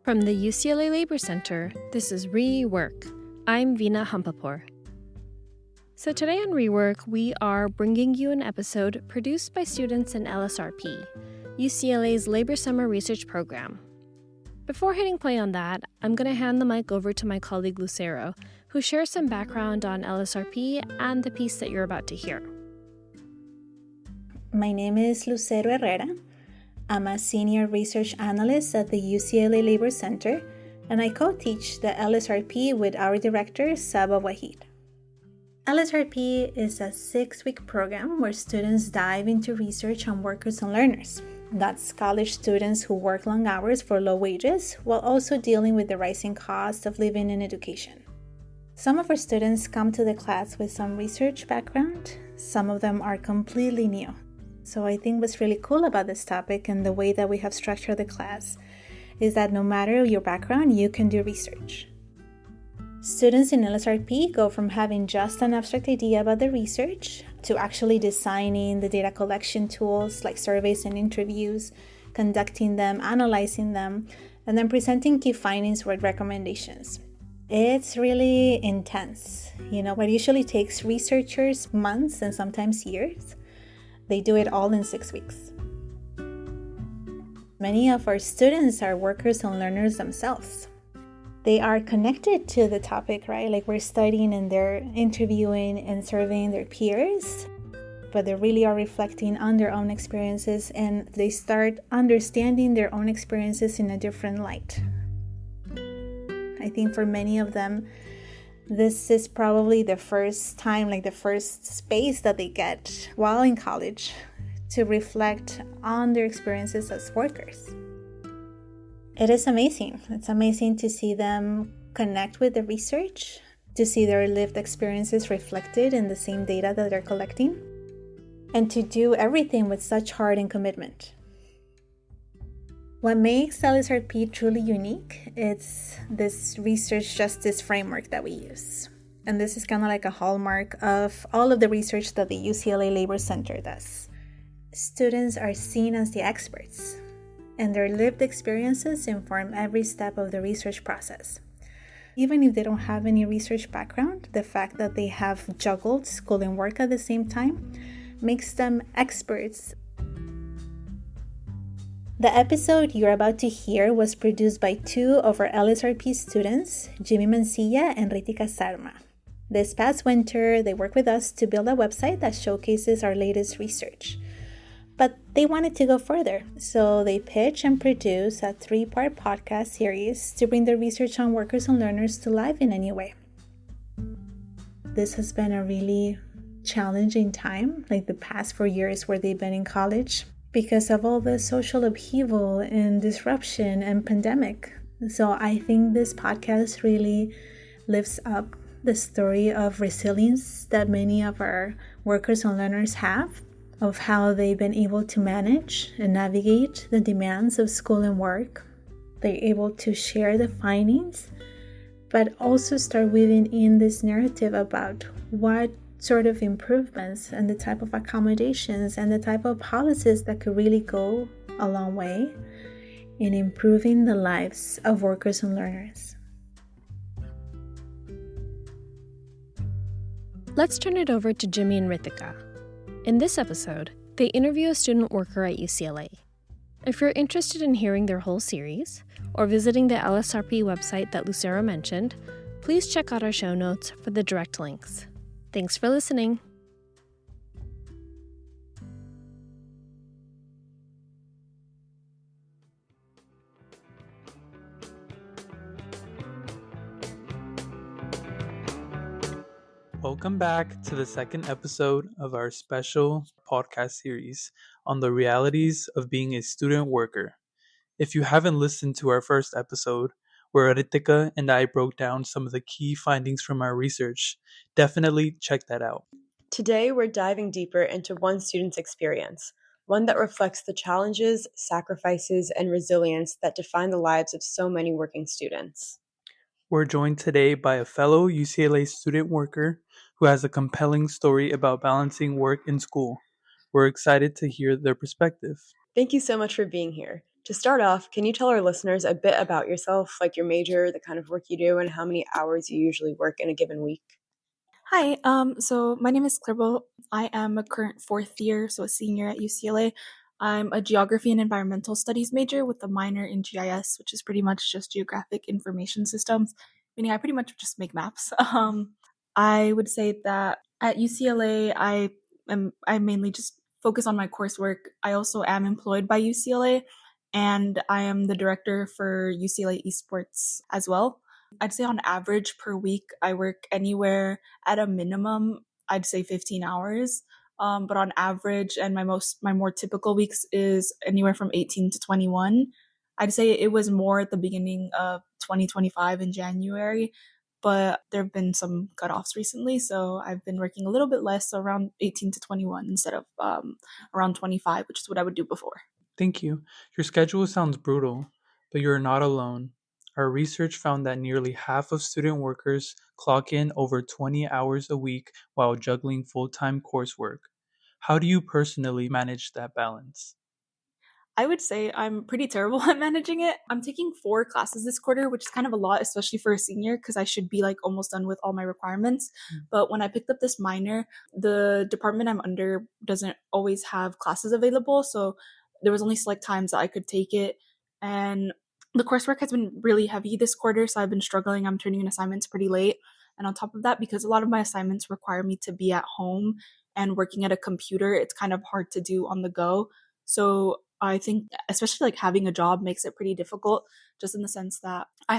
From the UCLA Labor Center, this is Rework. I'm Veena Hampapur. So today on Rework, we are bringing you an episode produced by students in LSRP, UCLA's Labor Summer Research Program. Before hitting play on that, I'm going to hand the mic over to my colleague Lucero, who shares some background on LSRP and the piece that you're about to hear. My name is Lucero Herrera. I'm a senior research analyst at the UCLA Labor Center, and I co-teach the LSRP with our director, Saba Wahid. LSRP is a 6-week program where students dive into research on workers and learners. That's college students who work long hours for low wages while also dealing with the rising cost of living and education. Some of our students come to the class with some research background. Some of them are completely new. So I think what's really cool about this topic and the way that we have structured the class is that no matter your background, you can do research. Students in LSRP go from having just an abstract idea about the research to actually designing the data collection tools like surveys and interviews, conducting them, analyzing them, and then presenting key findings with recommendations. It's really intense. What usually takes researchers months and sometimes years, they do it all in 6 weeks. Many of our students are workers and learners themselves. They are connected to the topic, right? Like we're studying and they're interviewing and surveying their peers, but they really are reflecting on their own experiences and they start understanding their own experiences in a different light. I think for many of them, this is probably the first time, like the first space that they get while in college to reflect on their experiences as workers. It is amazing. It's amazing to see them connect with the research, to see their lived experiences reflected in the same data that they're collecting, and to do everything with such heart and commitment. What makes LSRP truly unique is this research justice framework that we use. And this is kind of like a hallmark of all of the research that the UCLA Labor Center does. Students are seen as the experts, and their lived experiences inform every step of the research process. Even if they don't have any research background, the fact that they have juggled school and work at the same time makes them experts. The episode you're about to hear was produced by 2 of our LSRP students, Jimmy Mancilla and Ritika Sarma. This past winter, they worked with us to build a website that showcases our latest research. But they wanted to go further, so they pitched and produced a 3-part podcast series to bring the research on workers and learners to life in a new way. This has been a really challenging time, like the past 4 years where they've been in college, because of all the social upheaval and disruption and pandemic. So I think this podcast really lifts up the story of resilience that many of our workers and learners have, of how they've been able to manage and navigate the demands of school and work. They're able to share the findings, but also start weaving in this narrative about what sort of improvements and the type of accommodations and the type of policies that could really go a long way in improving the lives of workers and learners. Let's turn it over to Jimmy and Ritika. In this episode, they interview a student worker at UCLA. If you're interested in hearing their whole series or visiting the LSRP website that Lucero mentioned, please check out our show notes for the direct links. Thanks for listening. Welcome back to the second episode of our special podcast series on the realities of being a student worker. If you haven't listened to our first episode, where Ritika and I broke down some of the key findings from our research, definitely check that out. Today, we're diving deeper into one student's experience, one that reflects the challenges, sacrifices, and resilience that define the lives of so many working students. We're joined today by a fellow UCLA student worker who has a compelling story about balancing work and school. We're excited to hear their perspective. Thank you so much for being here. To start off, can you tell our listeners a bit about yourself, like your major, the kind of work you do, and how many hours you usually work in a given week? Hi, so my name is Claribel. I am a current fourth year, so a senior at UCLA. I'm a geography and environmental studies major with a minor in GIS, which is pretty much just geographic information systems, meaning I pretty much just make maps. I would say that at UCLA, I mainly just focus on my coursework. I also am employed by UCLA, and I am the director for UCLA esports as well. I'd say on average per week, I work anywhere at a minimum, I'd say 15 hours. But on average, and my more typical weeks is anywhere from 18 to 21. I'd say it was more at the beginning of 2025 in January, but there have been some cutoffs recently, so I've been working a little bit less, so around 18 to 21 instead of around 25, which is what I would do before. Thank you. Your schedule sounds brutal, but you're not alone. Our research found that nearly half of student workers clock in over 20 hours a week while juggling full-time coursework. How do you personally manage that balance? I would say I'm pretty terrible at managing it. I'm taking 4 classes this quarter, which is kind of a lot, especially for a senior, because I should be like almost done with all my requirements. But when I picked up this minor, the department I'm under doesn't always have classes available. So there was only select times that I could take it. And the coursework has been really heavy this quarter, so I've been struggling. I'm turning in assignments pretty late. And on top of that, because a lot of my assignments require me to be at home and working at a computer, it's kind of hard to do on the go. So I think especially like having a job makes it pretty difficult, just in the sense that I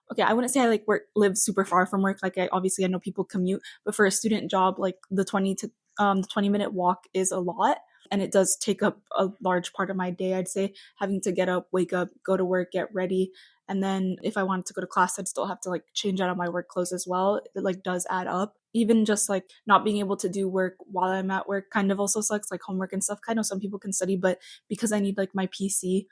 wouldn't say I like live super far from work. Like I know people commute, but for a student job, like the 20-minute walk is a lot. And it does take up a large part of my day, I'd say, having to get up, wake up, go to work, get ready. And then if I wanted to go to class, I'd still have to like change out of my work clothes as well. It like does add up. Even just like not being able to do work while I'm at work kind of also sucks, like homework and stuff. I know some people can study, but because I need like my PC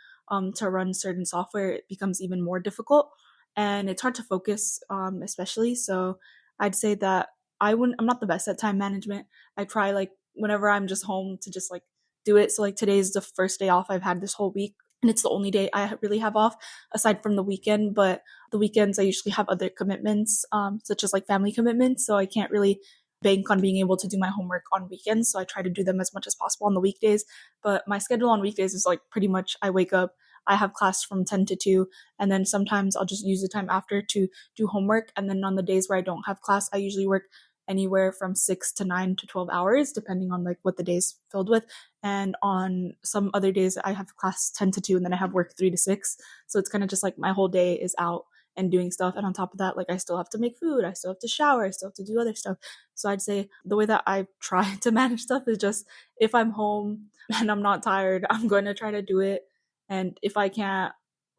to run certain software, it becomes even more difficult. And it's hard to focus, especially. So I'd say that I'm not the best at time management. I try like whenever I'm just home to just like do it. So like today's the first day off I've had this whole week, and it's the only day I really have off aside from the weekend. But the weekends I usually have other commitments, such as like family commitments. So I can't really bank on being able to do my homework on weekends. So I try to do them as much as possible on the weekdays. But my schedule on weekdays is like pretty much I wake up, I have class from 10 to 2, and then sometimes I'll just use the time after to do homework. And then on the days where I don't have class, I usually work anywhere from 6 to 9 to 12 hours, depending on like what the day's filled with. And on some other days, I have class 10 to 2, and then I have work 3 to 6. So it's kind of just like my whole day is out and doing stuff. And on top of that, like I still have to make food, I still have to shower, I still have to do other stuff. So I'd say the way that I try to manage stuff is just if I'm home and I'm not tired, I'm going to try to do it. And if I can't,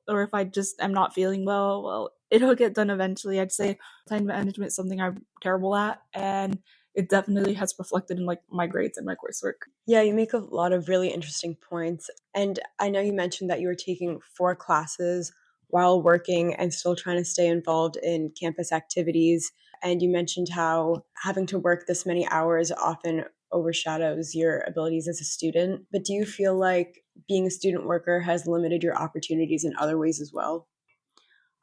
or if I just am not feeling well, it'll get done eventually. I'd say time management is something I'm terrible at, and it definitely has reflected in like my grades and my coursework. Yeah, you make a lot of really interesting points. And I know you mentioned that you were taking 4 classes while working and still trying to stay involved in campus activities. And you mentioned how having to work this many hours often overshadows your abilities as a student. But do you feel like being a student worker has limited your opportunities in other ways as well?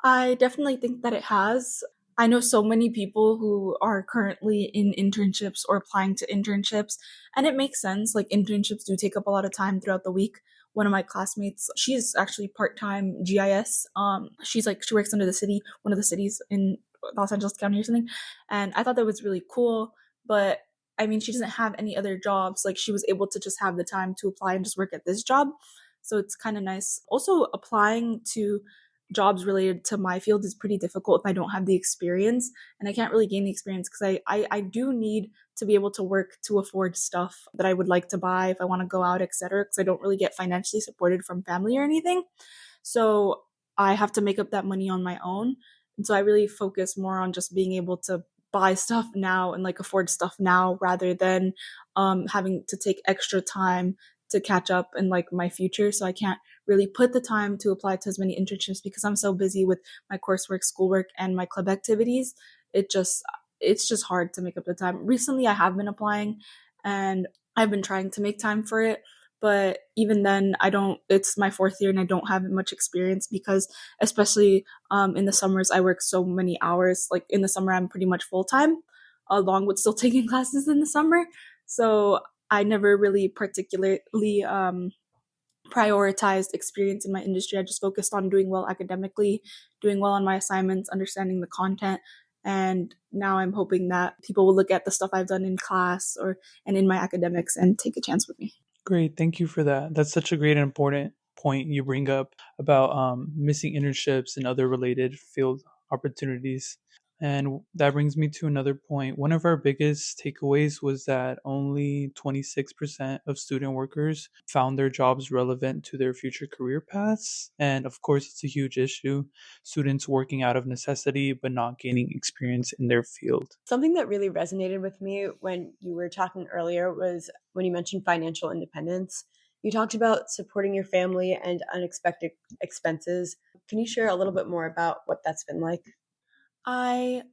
I definitely think that it has. I know so many people who are currently in internships or applying to internships, and it makes sense. Like internships do take up a lot of time throughout the week. One of my classmates, she's actually part-time GIS. She works under one of the cities in Los Angeles County or something. And I thought that was really cool. But I mean, she doesn't have any other jobs. Like she was able to just have the time to apply and just work at this job. So it's kind of nice. Also, applying to jobs related to my field is pretty difficult if I don't have the experience, and I can't really gain the experience because I do need to be able to work to afford stuff that I would like to buy if I want to go out, etc., because I don't really get financially supported from family or anything. So I have to make up that money on my own. And so I really focus more on just being able to buy stuff now and like afford stuff now rather than having to take extra time to catch up in like my future. So I can't really put the time to apply to as many internships because I'm so busy with my coursework, schoolwork, and my club activities. It's just hard to make up the time. Recently I have been applying and I've been trying to make time for it, But even then, it's my fourth year and I don't have much experience because especially in the summers, I work so many hours. Like in the summer, I'm pretty much full time, along with still taking classes in the summer. So I never really particularly prioritized experience in my industry. I just focused on doing well academically, doing well on my assignments, understanding the content. And now I'm hoping that people will look at the stuff I've done in class and in my academics and take a chance with me. Great. Thank you for that. That's such a great and important point you bring up about missing internships and other related field opportunities. And that brings me to another point. One of our biggest takeaways was that only 26% of student workers found their jobs relevant to their future career paths. And of course, it's a huge issue. Students working out of necessity but not gaining experience in their field. Something that really resonated with me when you were talking earlier was when you mentioned financial independence. You talked about supporting your family and unexpected expenses. Can you share a little bit more about what that's been like? I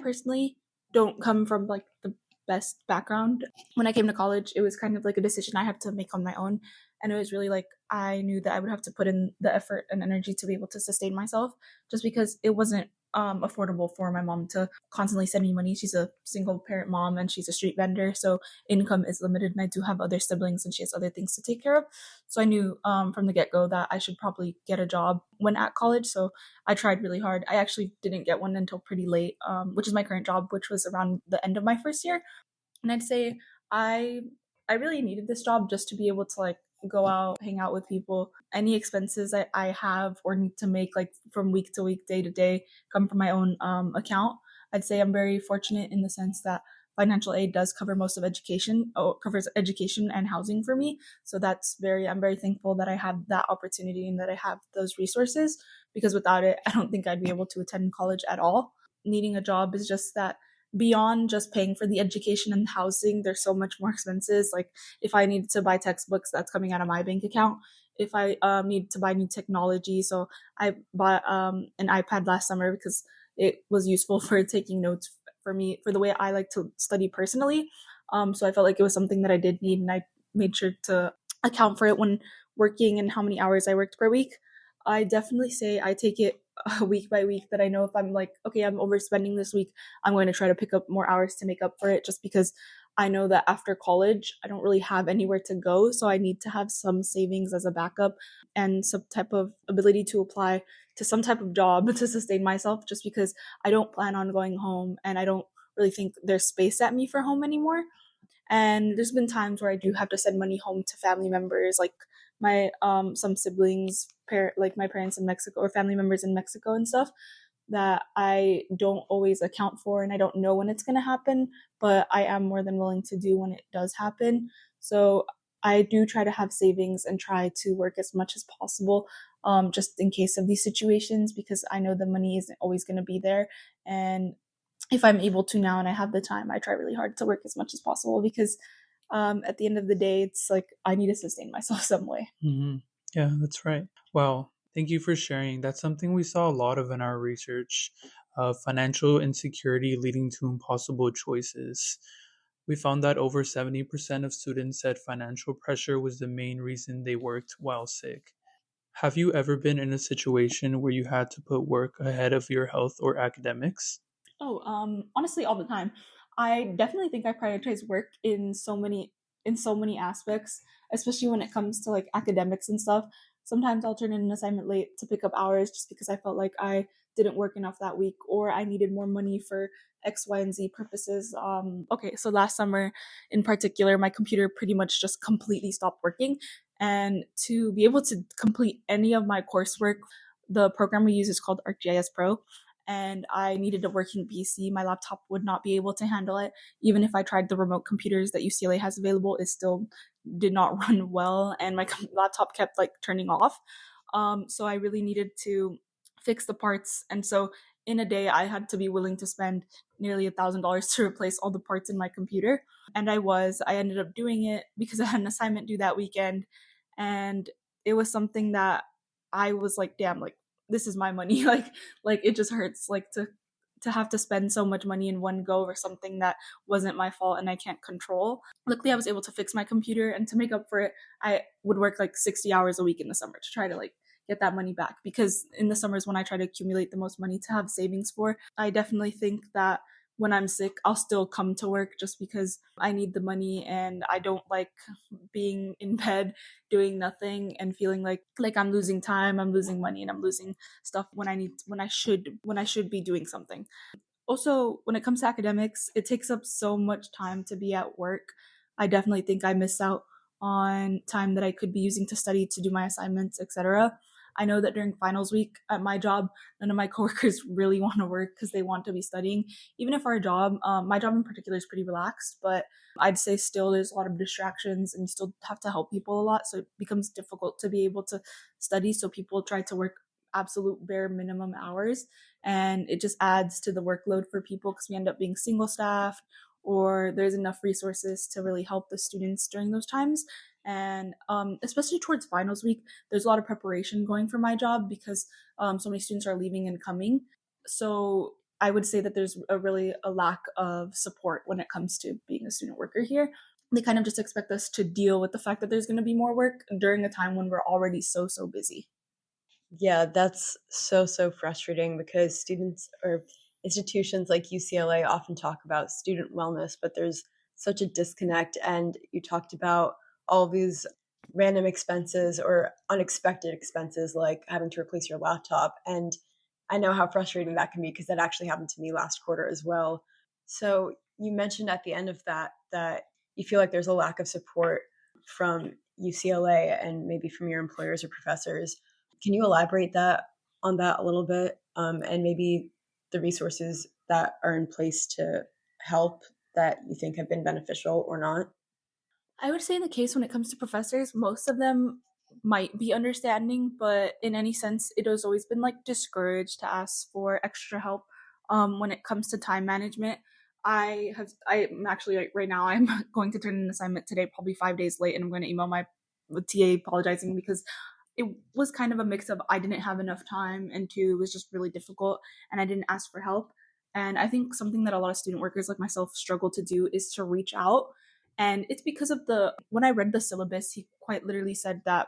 personally don't come from like the best background. When I came to college, it was kind of like a decision I had to make on my own. And it was really like I knew that I would have to put in the effort and energy to be able to sustain myself, just because it wasn't affordable for my mom to constantly send me money. She's a single parent mom and she's a street vendor, so income is limited. And I do have other siblings and she has other things to take care of. So I knew from the get-go that I should probably get a job when at college. So I tried really hard. I actually didn't get one until pretty late, which is my current job, which was around the end of my first year. And I'd say I really needed this job just to be able to like go out, hang out with people. Any expenses I have or need to make like from week to week, day to day, come from my own account. I'd say I'm very fortunate in the sense that financial aid does cover most of education, covers education and housing for me. So I'm very thankful that I have that opportunity and that I have those resources, because without it, I don't think I'd be able to attend college at all. Needing a job is just that beyond just paying for the education and housing, there's so much more expenses. Like if I needed to buy textbooks, that's coming out of my bank account. If I need to buy new technology, so I bought an iPad last summer because it was useful for taking notes for me, for the way I like to study personally. So I felt like it was something that I did need, and I made sure to account for it when working and how many hours I worked per week. I definitely say I take it week by week, that I know if I'm like, okay, I'm overspending this week, I'm going to try to pick up more hours to make up for it, just because I know that after college, I don't really have anywhere to go. So I need to have some savings as a backup and some type of ability to apply to some type of job to sustain myself, just because I don't plan on going home and I don't really think there's space at me for home anymore. And there's been times where I do have to send money home to family members, like my some siblings, like my parents in Mexico, or family members in Mexico and stuff, that I don't always account for, and I don't know when it's going to happen, but I am more than willing to do when it does happen. So I do try to have savings and try to work as much as possible, just in case of these situations, because I know the money isn't always going to be there. And if I'm able to now and I have the time, I try really hard to work as much as possible, because at the end of the day, it's like I need to sustain myself some way. Mm-hmm. Yeah, that's right. Wow. Thank you for sharing. That's something we saw a lot of in our research, financial insecurity leading to impossible choices. We found that over 70% of students said financial pressure was the main reason they worked while sick. Have you ever been in a situation where you had to put work ahead of your health or academics? Honestly, all the time. I definitely think I prioritize work in so many aspects, especially when it comes to like academics and stuff. Sometimes I'll turn in an assignment late to pick up hours just because I felt like I didn't work enough that week, or I needed more money for X, Y, and Z purposes. Okay, so last summer in particular, my computer pretty much just completely stopped working. And to be able to complete any of my coursework, the program we use is called ArcGIS Pro, and I needed a working PC. My laptop would not be able to handle it. Even if I tried the remote computers that UCLA has available, it still did not run well, and my laptop kept like turning off. So I really needed to fix the parts, and so in a day I had to be willing to spend nearly $1,000 to replace all the parts in my computer. And I ended up doing it because I had an assignment due that weekend, and it was something that I was like, damn, like this is my money. like it just hurts like to to have to spend so much money in one go over something that wasn't my fault and I can't control. Luckily, I was able to fix my computer, and to make up for it, I would work like 60 hours a week in the summer to try to like get that money back, because in the summers when I try to accumulate the most money to have savings for, I definitely think that when I'm sick, I'll still come to work just because I need the money, and I don't like being in bed doing nothing and feeling like I'm losing time, I'm losing money, and I'm losing stuff when I should be doing something. Also, when it comes to academics, it takes up so much time to be at work. I definitely think I miss out on time that I could be using to study, to do my assignments, etc. I know that during finals week at my job, none of my coworkers really want to work because they want to be studying. Even if our job, my job in particular, is pretty relaxed, but I'd say still there's a lot of distractions and you still have to help people a lot. So it becomes difficult to be able to study. So people try to work absolute bare minimum hours, and it just adds to the workload for people because we end up being single staffed, or there's enough resources to really help the students during those times. And especially towards finals week, there's a lot of preparation going for my job because so many students are leaving and coming. So I would say that there's a lack of support when it comes to being a student worker here. They kind of just expect us to deal with the fact that there's going to be more work during a time when we're already so busy. Yeah, that's so frustrating because students or institutions like UCLA often talk about student wellness, but there's such a disconnect. And you talked about all these random expenses or unexpected expenses, like having to replace your laptop. And I know how frustrating that can be because that actually happened to me last quarter as well. So you mentioned at the end of that you feel like there's a lack of support from UCLA and maybe from your employers or professors. Can you elaborate on that a little bit, and maybe the resources that are in place to help that you think have been beneficial or not? I would say in the case when it comes to professors, most of them might be understanding, but in any sense, it has always been like discouraged to ask for extra help when it comes to time management. I'm actually like right now, I'm going to turn an assignment today, probably 5 days late, and I'm going to email my TA apologizing because it was kind of a mix of I didn't have enough time, and two, it was just really difficult, and I didn't ask for help. And I think something that a lot of student workers like myself struggle to do is to reach out. And it's because of when I read the syllabus, he quite literally said that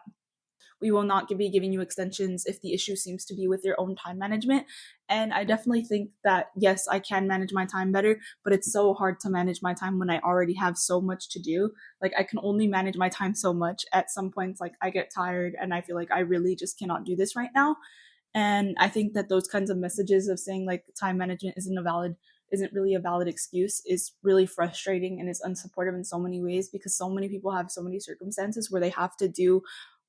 we will not be giving you extensions if the issue seems to be with your own time management. And I definitely think that, yes, I can manage my time better, but it's so hard to manage my time when I already have so much to do. Like, I can only manage my time so much. At some points, like, I get tired and I feel like I really just cannot do this right now. And I think that those kinds of messages of saying like time management isn't really a valid excuse is really frustrating and is unsupportive in so many ways, because so many people have so many circumstances where they have to do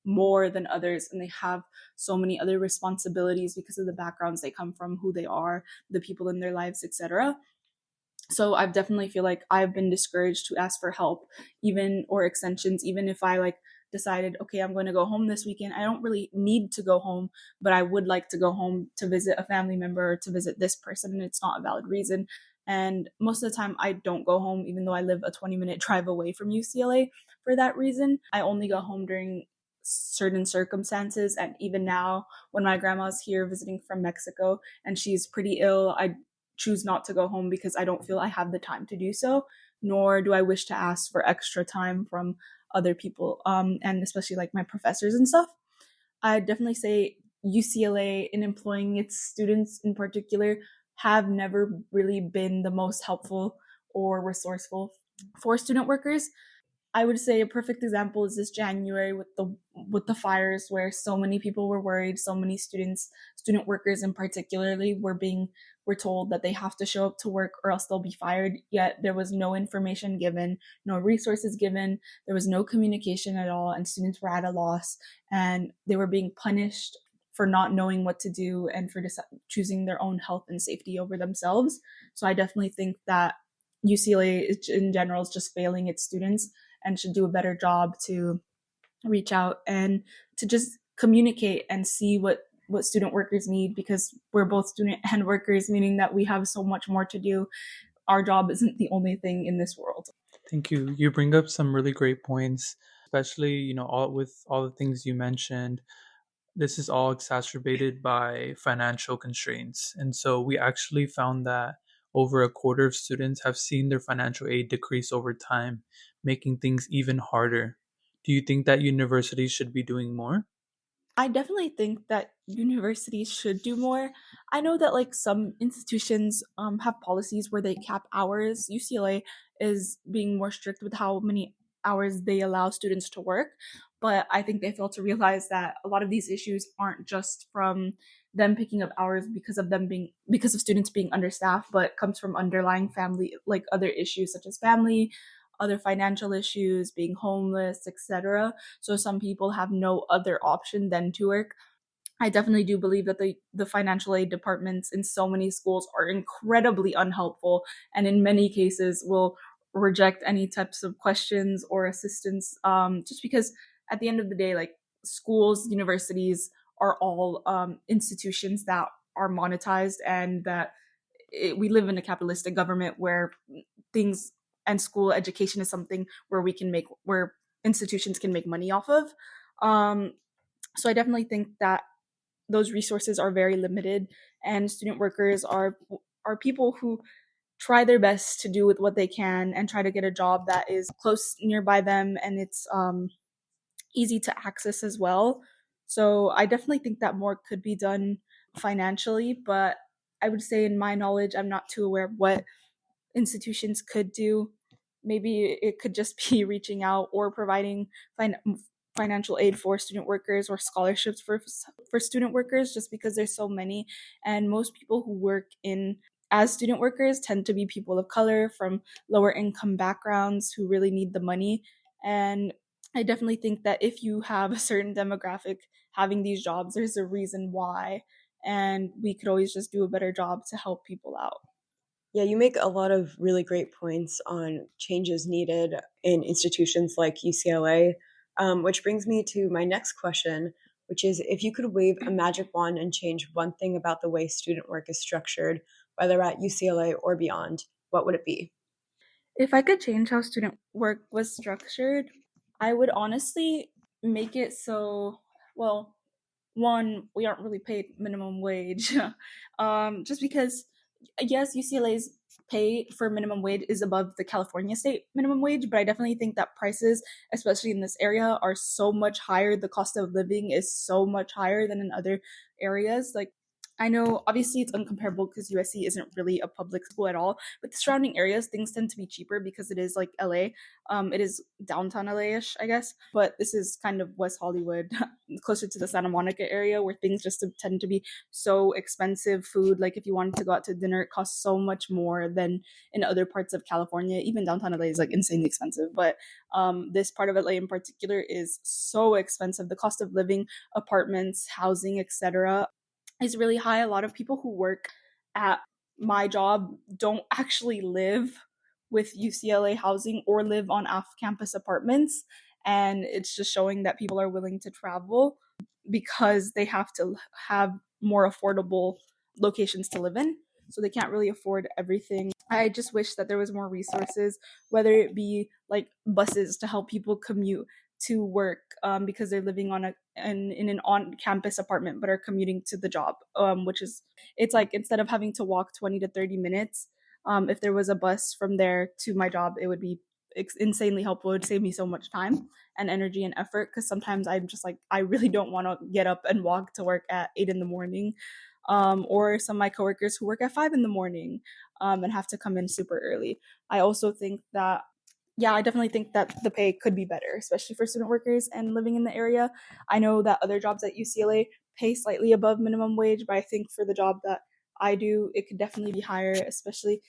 more than others, and they have so many other responsibilities because of the backgrounds they come from, who they are, the people in their lives, etc. So I definitely feel like I've been discouraged to ask for help, or extensions, even if I like decided, okay, I'm going to go home this weekend. I don't really need to go home, but I would like to go home to visit a family member or to visit this person, and it's not a valid reason. And most of the time I don't go home, even though I live a 20-minute drive away from UCLA for that reason. I only go home during certain circumstances. And even now, when my grandma's here visiting from Mexico and she's pretty ill, I choose not to go home because I don't feel I have the time to do so, nor do I wish to ask for extra time from other people, and especially like my professors and stuff. I definitely say UCLA, in employing its students in particular, have never really been the most helpful or resourceful for student workers. I would say a perfect example is this January with the fires, where so many people were worried. So many student workers in particularly were told that they have to show up to work or else they'll be fired. Yet there was no information given, no resources given. There was no communication at all, and students were at a loss, and they were being punished for not knowing what to do and for choosing their own health and safety over themselves. So I definitely think that UCLA in general is just failing its students and should do a better job to reach out and to just communicate and see what student workers need, because we're both student and workers, meaning that we have so much more to do. Our job isn't the only thing in this world. Thank you. You bring up some really great points, especially, with all the things you mentioned. this is all exacerbated by financial constraints. And so we actually found that over a quarter of students have seen their financial aid decrease over time, making things even harder. Do you think that universities should be doing more? I definitely think that universities should do more. I know that like some institutions have policies where they cap hours. UCLA is being more strict with how many hours they allow students to work, but I think they fail to realize that a lot of these issues aren't just from them picking up hours because of students being understaffed, but comes from underlying family like other issues such as family, other financial issues, being homeless, etc. So some people have no other option than to work. I definitely do believe that the financial aid departments in so many schools are incredibly unhelpful, and in many cases will reject any types of questions or assistance, just because at the end of the day, like schools, universities are all institutions that are monetized, and that we live in a capitalistic government where things and school education is something where institutions can make money off of. Um, so I definitely think that those resources are very limited, and student workers are people who try their best to do with what they can and try to get a job that is close nearby them, and it's easy to access as well. So I definitely think that more could be done financially, but I would say in my knowledge, I'm not too aware of what institutions could do. Maybe it could just be reaching out or providing financial aid for student workers or scholarships for student workers, just because there's so many, and most people who work in as student workers tend to be people of color from lower income backgrounds who really need the money. And I definitely think that if you have a certain demographic having these jobs, there's a reason why, and we could always just do a better job to help people out. Yeah, you make a lot of really great points on changes needed in institutions like UCLA, which brings me to my next question, which is if you could wave a magic wand and change one thing about the way student work is structured, whether at UCLA or beyond, what would it be? If I could change how student work was structured, I would honestly make it so, well, one, we aren't really paid minimum wage. Just because, yes, UCLA's pay for minimum wage is above the California state minimum wage, but I definitely think that prices, especially in this area, are so much higher. The cost of living is so much higher than in other areas. Like, I know obviously it's uncomparable because USC isn't really a public school at all, but the surrounding areas, things tend to be cheaper because it is like LA. It is downtown LA-ish, I guess, but this is kind of West Hollywood, closer to the Santa Monica area, where things just tend to be so expensive. Food, like if you wanted to go out to dinner, it costs so much more than in other parts of California. Even downtown LA is like insanely expensive, but this part of LA in particular is so expensive. The cost of living, apartments, housing, etc., is really high. A lot of people who work at my job don't actually live with UCLA housing or live on off campus apartments. And it's just showing that people are willing to travel because they have to have more affordable locations to live in. So they can't really afford everything. I just wish that there was more resources, whether it be like buses to help people commute to work, because they're living in an on-campus apartment but are commuting to the job, which is, it's like instead of having to walk 20 to 30 minutes, if there was a bus from there to my job, it would be insanely helpful. It would save me so much time and energy and effort, because sometimes I'm just like, I really don't want to get up and walk to work at 8 in the morning, or some of my coworkers who work at 5 in the morning, and have to come in super early. I also think that, yeah, I definitely think that the pay could be better, especially for student workers and living in the area. I know that other jobs at UCLA pay slightly above minimum wage, but I think for the job that I do, it could definitely be higher, especially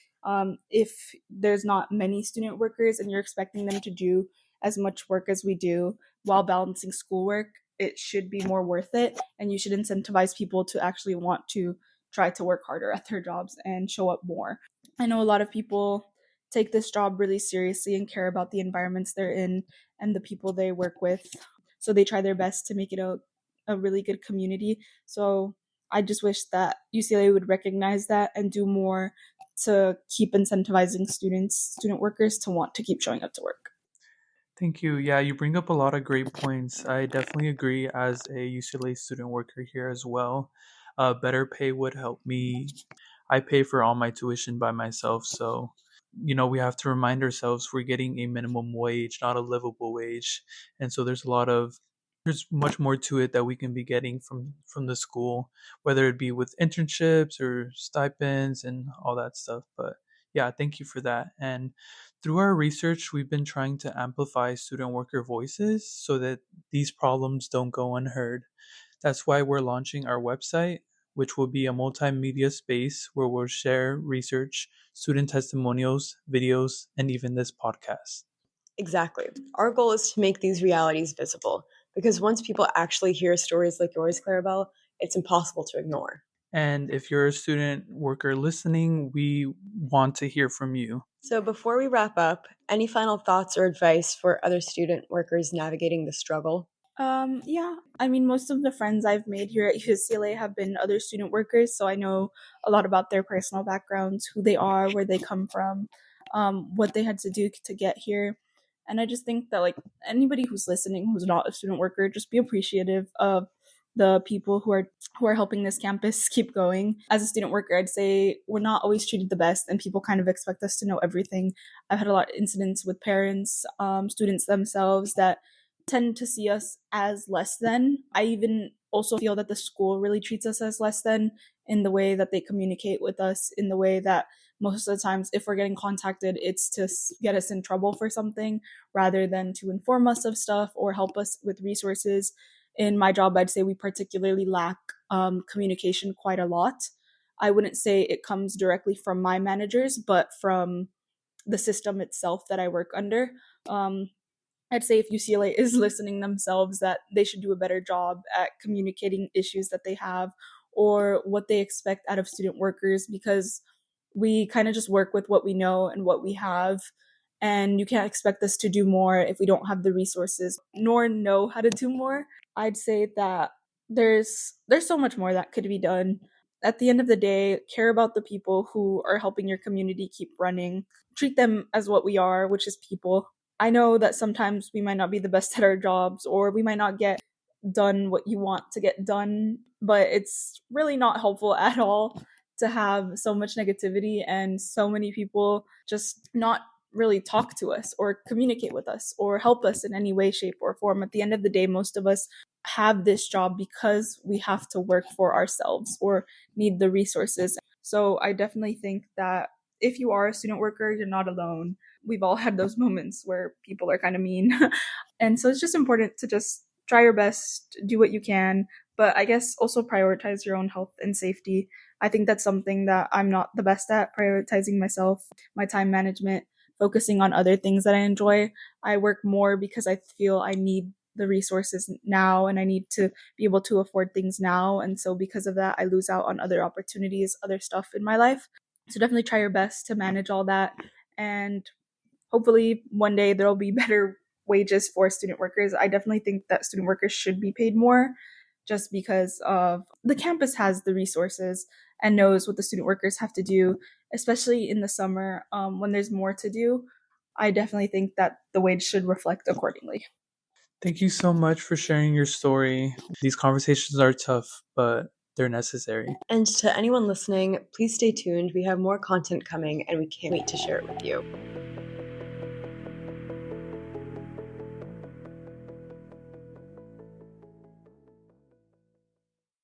if there's not many student workers and you're expecting them to do as much work as we do while balancing schoolwork. It should be more worth it, and you should incentivize people to actually want to try to work harder at their jobs and show up more. I know a lot of people take this job really seriously and care about the environments they're in and the people they work with. So they try their best to make it a really good community. So I just wish that UCLA would recognize that and do more to keep incentivizing student workers to want to keep showing up to work. Thank you. Yeah, you bring up a lot of great points. I definitely agree as a UCLA student worker here as well. Better pay would help me. I pay for all my tuition by myself, so we have to remind ourselves we're getting a minimum wage, not a livable wage. And so there's much more to it that we can be getting from the school, whether it be with internships or stipends and all that stuff. But yeah, thank you for that. And through our research, we've been trying to amplify student worker voices so that these problems don't go unheard. That's why we're launching our website, which will be a multimedia space where we'll share research, student testimonials, videos, and even this podcast. Exactly. Our goal is to make these realities visible because once people actually hear stories like yours, Clarabelle, it's impossible to ignore. And if you're a student worker listening, we want to hear from you. So before we wrap up, any final thoughts or advice for other student workers navigating the struggle? Yeah, I mean, most of the friends I've made here at UCLA have been other student workers, so I know a lot about their personal backgrounds, who they are, where they come from, what they had to do to get here. And I just think that, like, anybody who's listening who's not a student worker, just be appreciative of the people who are helping this campus keep going. As a student worker, I'd say we're not always treated the best, and people kind of expect us to know everything. I've had a lot of incidents with parents, students themselves that tend to see us as less than. I even also feel that the school really treats us as less than in the way that they communicate with us, in the way that most of the times if we're getting contacted, it's to get us in trouble for something rather than to inform us of stuff or help us with resources. In my job, I'd say we particularly lack communication quite a lot. I wouldn't say it comes directly from my managers, but from the system itself that I work under. I'd say if UCLA is listening themselves, that they should do a better job at communicating issues that they have or what they expect out of student workers, because we kind of just work with what we know and what we have. And you can't expect us to do more if we don't have the resources nor know how to do more. I'd say that there's so much more that could be done. At the end of the day, care about the people who are helping your community keep running. Treat them as what we are, which is people. I know that sometimes we might not be the best at our jobs or we might not get done what you want to get done, but it's really not helpful at all to have so much negativity and so many people just not really talk to us or communicate with us or help us in any way, shape, or form. At the end of the day, most of us have this job because we have to work for ourselves or need the resources. So I definitely think that if you are a student worker, you're not alone. We've all had those moments where people are kind of mean. And so it's just important to just try your best, do what you can, but I guess also prioritize your own health and safety. I think that's something that I'm not the best at, prioritizing myself, my time management, focusing on other things that I enjoy. I work more because I feel I need the resources now and I need to be able to afford things now. And so because of that, I lose out on other opportunities, other stuff in my life. So definitely try your best to manage all that. And hopefully one day there'll be better wages for student workers. I definitely think that student workers should be paid more just because of the campus has the resources and knows what the student workers have to do, especially in the summer when there's more to do. I definitely think that the wage should reflect accordingly. Thank you so much for sharing your story. These conversations are tough, but they're necessary. And to anyone listening, please stay tuned. We have more content coming and we can't wait to share it with you.